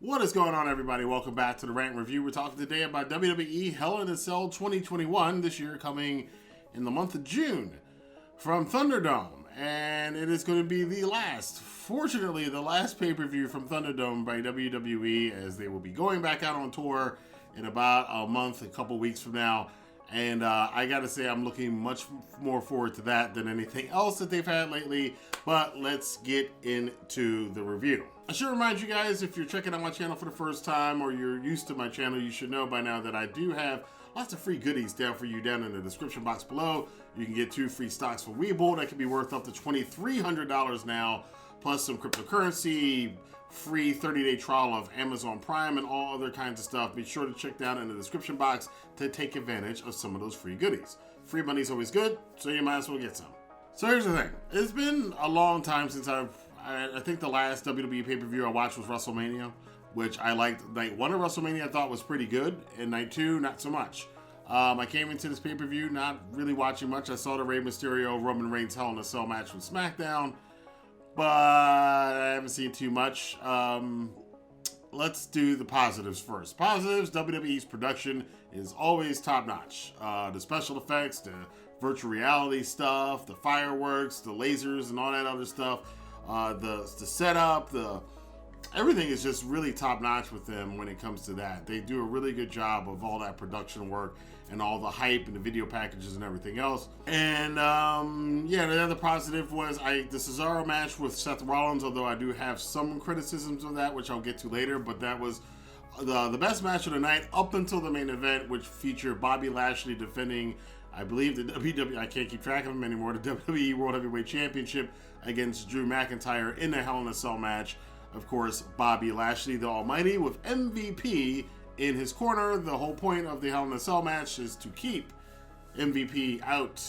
What is going on, everybody? Welcome back to the Rant Review. We're talking today about WWE Hell in a Cell 2021, this year coming in the month of June from Thunderdome. And it is going to be the last, fortunately, the last pay-per-view from Thunderdome by WWE, as they will be going back out on tour in about a month, a couple weeks from now. And I gotta say, I'm looking much more forward to that than anything else that they've had lately. But let's get into the review. I should remind you guys, if you're checking out my channel for the first time or you're used to my channel, you should know by now that I do have lots of free goodies down for you down in the description box below. You can get 2 free stocks for Webull that can be worth up to $2,300 now, plus some cryptocurrency, free 30-day trial of Amazon Prime, and all other kinds of stuff. Be sure to check down in the description box to take advantage of some of those free goodies. Free money is always good, so you might as well get some. So here's the thing. It's been a long time since I think the last WWE pay-per-view I watched was WrestleMania, which I liked. Night 1 of WrestleMania I thought was pretty good, and night 2, not so much. I came into this pay-per-view not really watching much. I saw the Rey Mysterio Roman Reigns Hell in a Cell match with SmackDown, but I haven't seen too much. Let's do the positives first. Positives, WWE's production is always top-notch. The special effects, the virtual reality stuff, the fireworks, the lasers, and all that other stuff. The setup, everything is just really top-notch with them when it comes to that. They do a really good job of all that production work and all the hype and the video packages and everything else. And yeah, the other positive was the Cesaro match with Seth Rollins, although I do have some criticisms of that, which I'll get to later, but that was the best match of the night up until the main event, which featured Bobby Lashley defending, I believe, I can't keep track of him anymore, the WWE World Heavyweight Championship against Drew McIntyre in the Hell in a Cell match. Of course, Bobby Lashley, the Almighty, with MVP in his corner. The whole point of the Hell in a Cell match is to keep MVP out.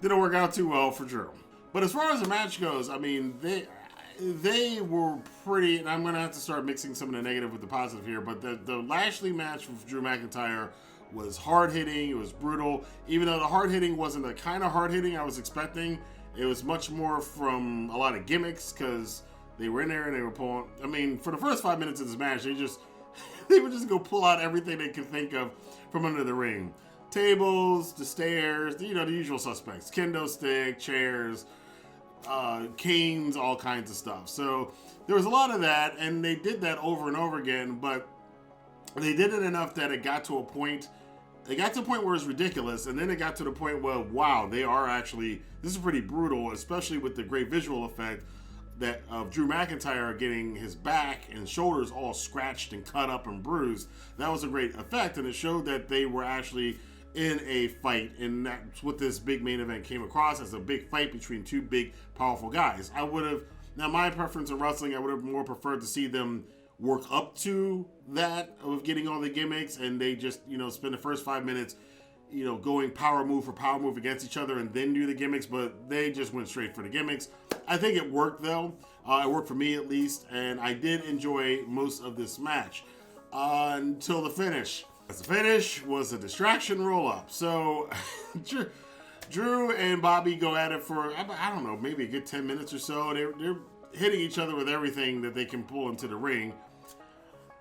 Didn't work out too well for Drew. But as far as the match goes, I mean, they were pretty, and I'm going to have to start mixing some of the negative with the positive here, but the Lashley match with Drew McIntyre was hard-hitting, it was brutal. Even though the hard-hitting wasn't the kind of hard-hitting I was expecting, it was much more from a lot of gimmicks, because they were in there and they were pulling. I mean, for the first 5 minutes of this match, they would just go pull out everything they could think of from under the ring. Tables, the stairs, the usual suspects. Kendo stick, chairs, canes, all kinds of stuff. So there was a lot of that, and they did that over and over again, but they did it enough that it got to a point. It got to a point where it's ridiculous, and then it got to the point where, wow, this is pretty brutal, especially with the great visual effect that of Drew McIntyre getting his back and shoulders all scratched and cut up and bruised. That was a great effect, and it showed that they were actually in a fight, and that's what this big main event came across as, a big fight between 2 big, powerful guys. Now my preference in wrestling, I would have more preferred to see them work up to that of getting all the gimmicks, and they just, spend the first 5 minutes, going power move for power move against each other and then do the gimmicks, but they just went straight for the gimmicks. I think it worked, though. It worked for me, at least, and I did enjoy most of this match until the finish. The finish was a distraction roll-up. So Drew and Bobby go at it for, I don't know, maybe a good 10 minutes or so. They're hitting each other with everything that they can pull into the ring.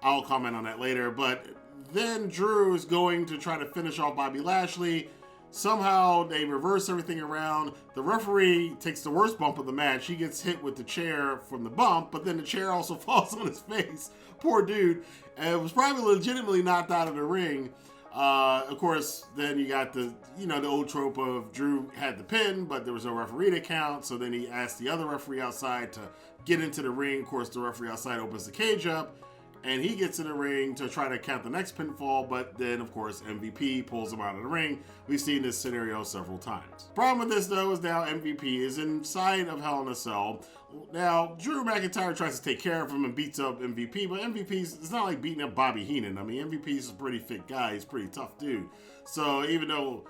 I'll comment on that later, but then Drew is going to try to finish off Bobby Lashley. Somehow they reverse everything around. The referee takes the worst bump of the match. He gets hit with the chair from the bump, but then the chair also falls on his face. Poor dude. And it was probably legitimately knocked out of the ring. Of course, then you got the old trope of Drew had the pin, but there was no referee to count. So then he asked the other referee outside to get into the ring. Of course, the referee outside opens the cage up, and he gets in the ring to try to count the next pinfall, but then, of course, MVP pulls him out of the ring. We've seen this scenario several times. Problem with this, though, is now MVP is inside of Hell in a Cell. Now, Drew McIntyre tries to take care of him and beats up MVP, but it's not like beating up Bobby Heenan. I mean, MVP's a pretty fit guy. He's a pretty tough dude. So even though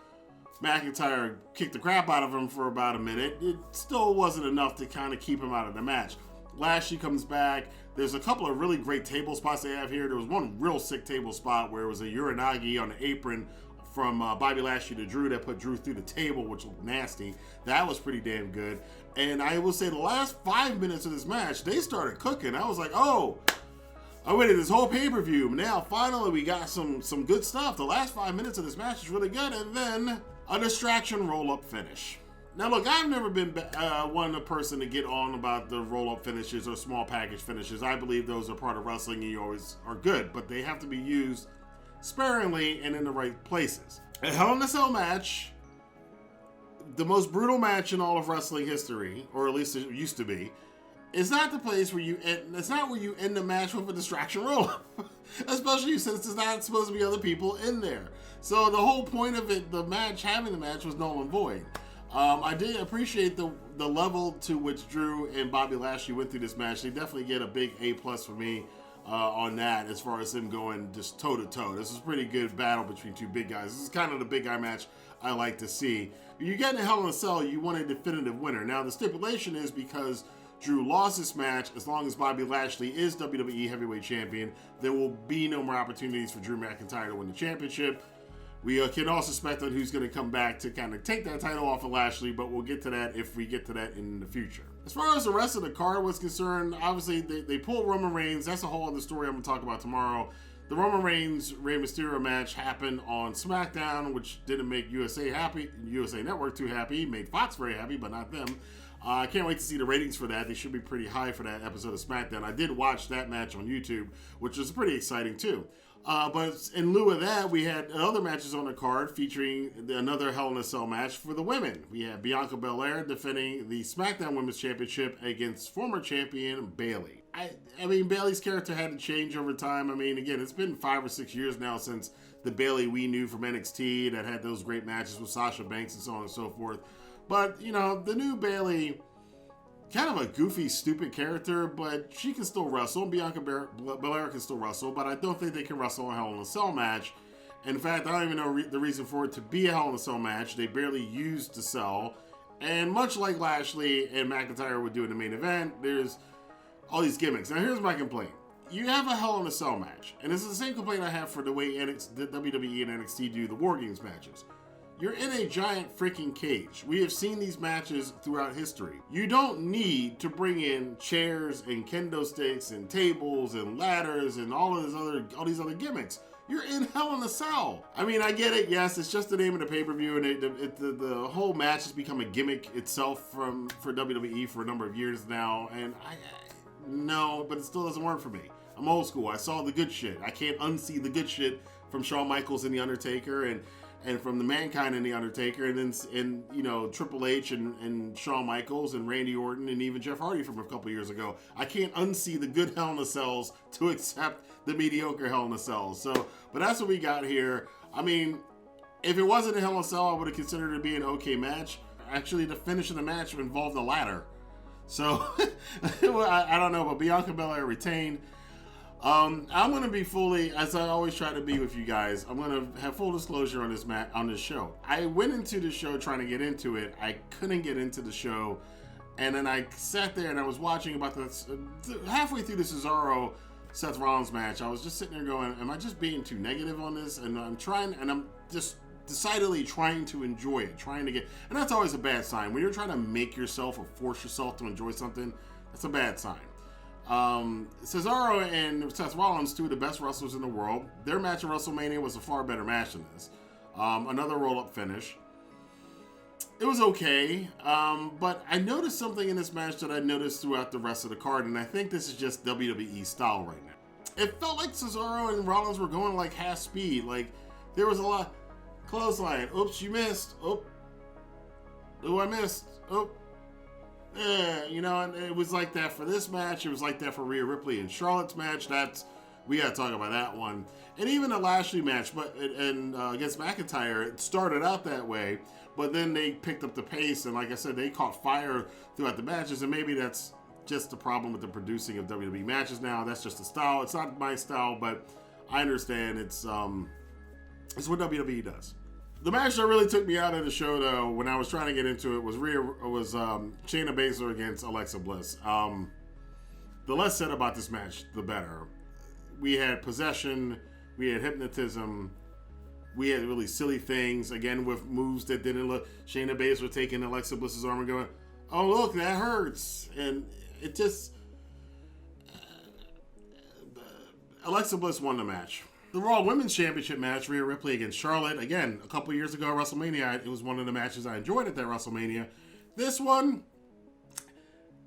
McIntyre kicked the crap out of him for about a minute, it still wasn't enough to kind of keep him out of the match. Lashley comes back. There's a couple of really great table spots they have here. There was one real sick table spot where it was a Uranagi on the apron from Bobby Lashley to Drew that put Drew through the table, which looked nasty. That was pretty damn good. And I will say the last 5 minutes of this match, they started cooking. I was like, oh, I waited this whole pay-per-view. Now, finally, we got some good stuff. The last 5 minutes of this match is really good, and then a distraction roll-up finish. Now, look, I've never been one person to get on about the roll-up finishes or small package finishes. I believe those are part of wrestling, and you always are good, but they have to be used sparingly and in the right places. A Hell in a Cell match, the most brutal match in all of wrestling history, or at least it used to be, is not the place where you end. It's not where you end the match with a distraction roll-up, especially since there's not supposed to be other people in there. So the whole point of it, having the match, was null and void. I did appreciate the level to which Drew and Bobby Lashley went through this match. They definitely get a big A+ for me on that, as far as them going just toe to toe. This is a pretty good battle between two big guys. This is kind of the big guy match I like to see. You get in a Hell in a Cell, you want a definitive winner. Now the stipulation is because Drew lost this match, as long as Bobby Lashley is WWE Heavyweight Champion, there will be no more opportunities for Drew McIntyre to win the championship. We can also speculate who's going to come back to kind of take that title off of Lashley, but we'll get to that if we get to that in the future. As far as the rest of the card was concerned, obviously they pulled Roman Reigns. That's a whole other story I'm going to talk about tomorrow. The Roman Reigns-Rey Mysterio match happened on SmackDown, which didn't make USA Network too happy. Made Fox very happy, but not them. I can't wait to see the ratings for that. They should be pretty high for that episode of SmackDown. I did watch that match on YouTube, which was pretty exciting too. But in lieu of that, we had other matches on the card featuring another Hell in a Cell match for the women. We had Bianca Belair defending the SmackDown Women's Championship against former champion Bayley. I mean, Bayley's character had to change over time. I mean, again, it's been 5 or 6 years now since the Bayley we knew from NXT that had those great matches with Sasha Banks and so on and so forth. But, you know, the new Bayley, kind of a goofy, stupid character, but she can still wrestle. Bianca Belair can still wrestle, but I don't think they can wrestle a Hell in a Cell match. In fact, I don't even know the reason for it to be a Hell in a Cell match. They barely used the cell. And much like Lashley and McIntyre would do in the main event, there's all these gimmicks. Now, here's my complaint. You have a Hell in a Cell match, and this is the same complaint I have for the way the WWE and NXT do the War Games matches. You're in a giant freaking cage. We have seen these matches throughout history. You don't need to bring in chairs and kendo sticks and tables and ladders and all these other gimmicks. You're in Hell in a Cell. I mean, I get it. Yes, it's just the name of the pay-per-view, and the whole match has become a gimmick itself for WWE for a number of years now. And no, but it still doesn't work for me. I'm old school. I saw the good shit. I can't unsee the good shit from Shawn Michaels and The Undertaker, and from the Mankind and The Undertaker, and you know, Triple H and Shawn Michaels and Randy Orton and even Jeff Hardy from a couple years ago. I can't unsee the good Hell in a Cells to accept the mediocre Hell in a Cells. So, but that's what we got here. I mean, if it wasn't a Hell in a Cell, I would have considered it to be an okay match. Actually, the finish of the match involved a ladder. So, I don't know, but Bianca Belair retained. I'm going to be fully, as I always try to be with you guys, I'm going to have full disclosure on this show. I went into the show trying to get into it. I couldn't get into the show. And then I sat there and I was watching about halfway through the Cesaro Seth Rollins match. I was just sitting there going, am I just being too negative on this? And I'm just decidedly trying to enjoy it, and that's always a bad sign. When you're trying to make yourself or force yourself to enjoy something, that's a bad sign. Cesaro and Seth Rollins, two of the best wrestlers in the world. Their match at WrestleMania was a far better match than this. Another roll-up finish. It was okay, but I noticed something in this match that I noticed throughout the rest of the card, and I think this is just WWE style right now. It felt like Cesaro and Rollins were going like half speed. Like, there was a lot. Clothesline. Oops, you missed. Oh, I missed. Oh. Yeah, you know, and it was like that for this match. It was like that for Rhea Ripley and Charlotte's match. We got to talk about that one. And even the Lashley match, against McIntyre, it started out that way, but then they picked up the pace, and like I said, they caught fire throughout the matches, and maybe that's just the problem with the producing of WWE matches now. That's just a style. It's not my style, but I understand it's what WWE does. The match that really took me out of the show, though, when I was trying to get into it, was Shayna Baszler against Alexa Bliss. The less said about this match, the better. We had possession, we had hypnotism, we had really silly things, again, with moves that didn't look. Shayna Baszler taking Alexa Bliss's arm and going, oh, look, that hurts. And it just... Alexa Bliss won the match. The Raw Women's Championship match, Rhea Ripley against Charlotte. Again, a couple years ago at WrestleMania, it was one of the matches I enjoyed at that WrestleMania. This one,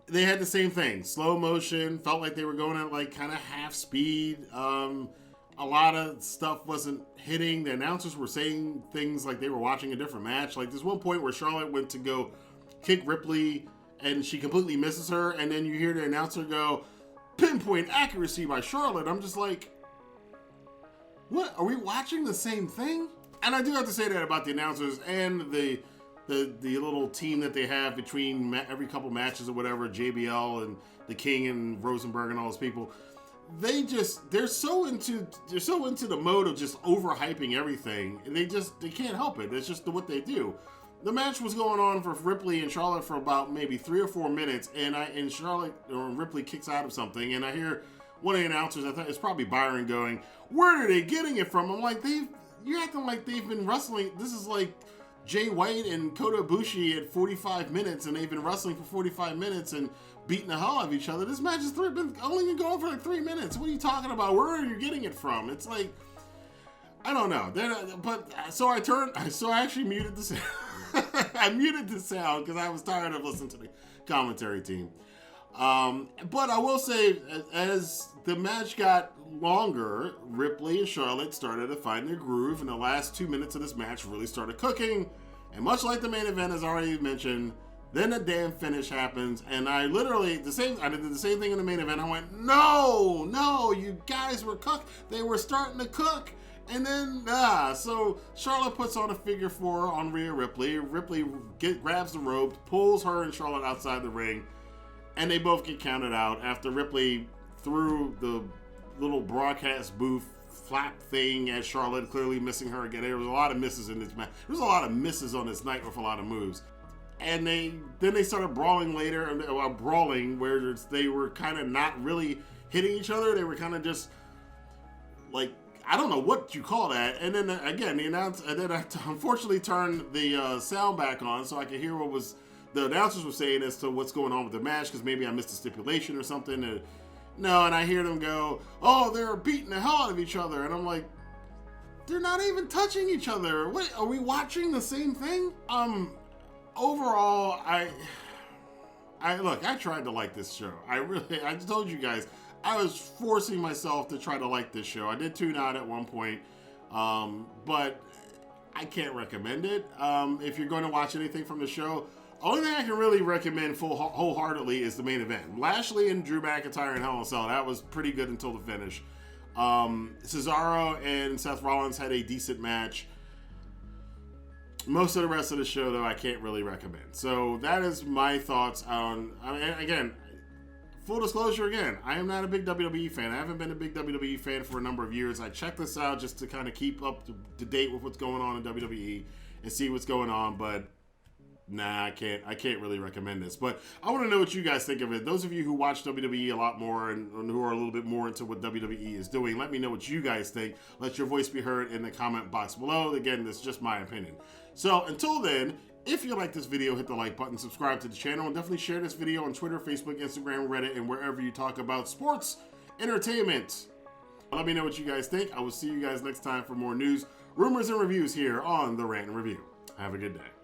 they had the same thing. Slow motion, felt like they were going at like kind of half speed. A lot of stuff wasn't hitting. The announcers were saying things like they were watching a different match. Like there's one point where Charlotte went to go kick Ripley and she completely misses her. And then you hear the announcer go, pinpoint accuracy by Charlotte. I'm just like, what? Are we watching the same thing? And I do have to say that about the announcers and the little team that they have between every couple matches or whatever, JBL and the King and Rosenberg and all those people. They're so into the mode of just overhyping everything. And they can't help it. It's just what they do. The match was going on for Ripley and Charlotte for about maybe 3 or 4 minutes, and Charlotte or Ripley kicks out of something, and I hear one of the announcers, I thought it's probably Byron, going, "Where are they getting it from?" I'm like, you're acting like they've been wrestling. This is like Jay White and Kota Ibushi at 45 minutes, and they've been wrestling for 45 minutes and beating the hell out of each other. This match has only been going for like 3 minutes. What are you talking about? Where are you getting it from? It's like, I don't know. So I actually muted the sound. I muted the sound because I was tired of listening to the commentary team. But I will say, as the match got longer, Ripley and Charlotte started to find their groove, and the last 2 minutes of this match really started cooking. And much like the main event, as already mentioned, then the damn finish happens, and I did the same thing in the main event. I went, no, you guys were cooked. They were starting to cook. And then, so Charlotte puts on a figure 4 on Rhea Ripley. Ripley grabs the rope, pulls her and Charlotte outside the ring, and they both get counted out after Ripley threw the little broadcast booth flap thing at Charlotte, clearly missing her again. There was a lot of misses in this match. There was a lot of misses on this night with a lot of moves. And they started brawling later, where they were kind of not really hitting each other. They were kind of just like, I don't know what you call that. And then again, I unfortunately turned the sound back on so I could hear what the announcers were saying as to what's going on with the match, because maybe I missed a stipulation or something. And I hear them go, "Oh, they're beating the hell out of each other," and I'm like, they're not even touching each other. What, are we watching the same thing? Overall, I tried to like this show. I told you guys, I was forcing myself to try to like this show. I did tune out at one point, but I can't recommend it. If you're going to watch anything from the show, only thing I can really recommend wholeheartedly is the main event. Lashley and Drew McIntyre in Hell in a Cell. That was pretty good until the finish. Cesaro and Seth Rollins had a decent match. Most of the rest of the show, though, I can't really recommend. So that is my thoughts on, again, full disclosure again, I am not a big WWE fan. I haven't been a big WWE fan for a number of years. I checked this out just to kind of keep up to date with what's going on in WWE and see what's going on, but nah, I can't really recommend this. But I want to know what you guys think of it. Those of you who watch WWE a lot more and who are a little bit more into what WWE is doing, let me know what you guys think. Let your voice be heard in the comment box below. Again, this is just my opinion. So until then, if you like this video, hit the like button, subscribe to the channel, and definitely share this video on Twitter, Facebook, Instagram, Reddit, and wherever you talk about sports entertainment. Let me know what you guys think. I will see you guys next time for more news, rumors, and reviews here on The Rant and Review. Have a good day.